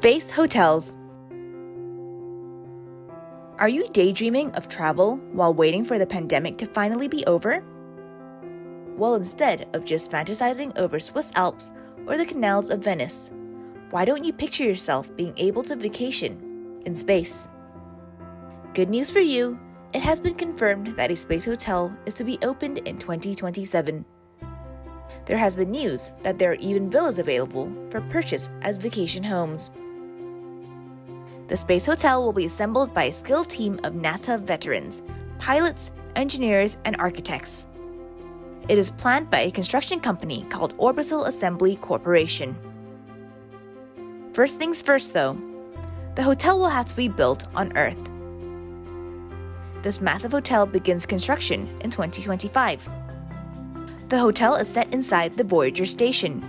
Space hotels. Are you daydreaming of travel while waiting for the pandemic to finally be over? Well, instead of just fantasizing over Swiss Alps or the canals of Venice, why don't you picture yourself being able to vacation in space? Good news for you, it has been confirmed that a space hotel is to be opened in 2027. There has been news that there are even villas available for purchase as vacation homes. The space hotel will be assembled by a skilled team of NASA veterans, pilots, engineers, and architects. It is planned by a construction company called Orbital Assembly Corporation. First things first though, the hotel will have to be built on Earth. This massive hotel begins construction in 2025. The hotel is set inside the Voyager station,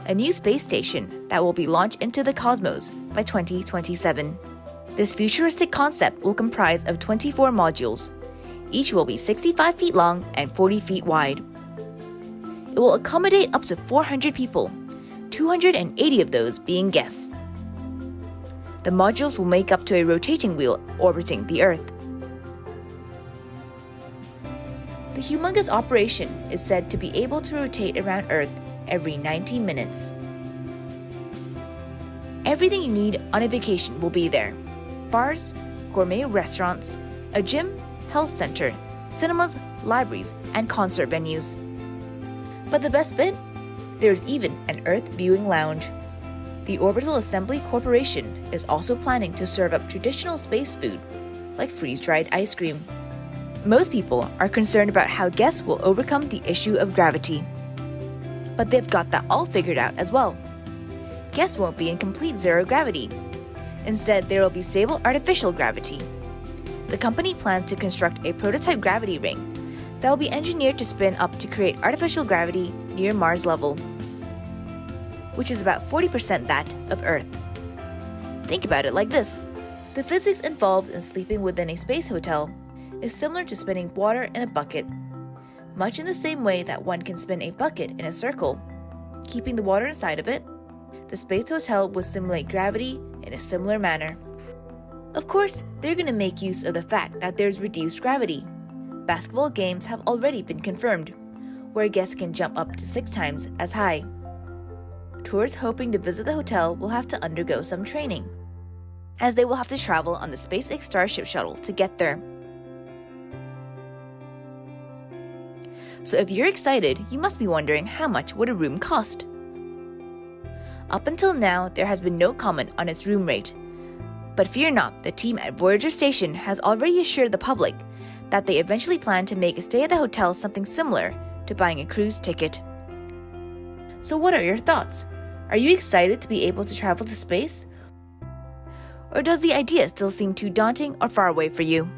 a new space station that will be launched into the cosmos by 2027. This futuristic concept will comprise of 24 modules. Each will be 65 feet long and 40 feet wide. It will accommodate up to 400 people, 280 of those being guests. The modules will make up to a rotating wheel orbiting the Earth. The humongous operation is said to be able to rotate around Earth every 90 minutes. Everything you need on a vacation will be there. Bars, gourmet restaurants, a gym, health center, cinemas, libraries, and concert venues. But the best bit? There's even an Earth viewing lounge. The Orbital Assembly Corporation is also planning to serve up traditional space food, like freeze-dried ice cream. Most people are concerned about how guests will overcome the issue of gravity. But they've got that all figured out as well. Guests won't be in complete zero gravity. Instead, there will be stable artificial gravity. The company plans to construct a prototype gravity ring that will be engineered to spin up to create artificial gravity near Mars level, which is about 40% that of Earth. Think about it like this. The physics involved in sleeping within a space hotel is similar to spinning water in a bucket, much in the same way that one can spin a bucket in a circle, keeping the water inside of it. The space hotel will simulate gravity in a similar manner. Of course, they're going to make use of the fact that there's reduced gravity. Basketball games have already been confirmed, where guests can jump up to 6 times as high. Tourists hoping to visit the hotel will have to undergo some training, as they will have to travel on the SpaceX Starship shuttle to get there. So if you're excited, you must be wondering how much would a room cost? Up until now, there has been no comment on its room rate. But fear not, the team at Voyager Station has already assured the public that they eventually plan to make a stay at the hotel something similar to buying a cruise ticket. So what are your thoughts? Are you excited to be able to travel to space? Or does the idea still seem too daunting or far away for you?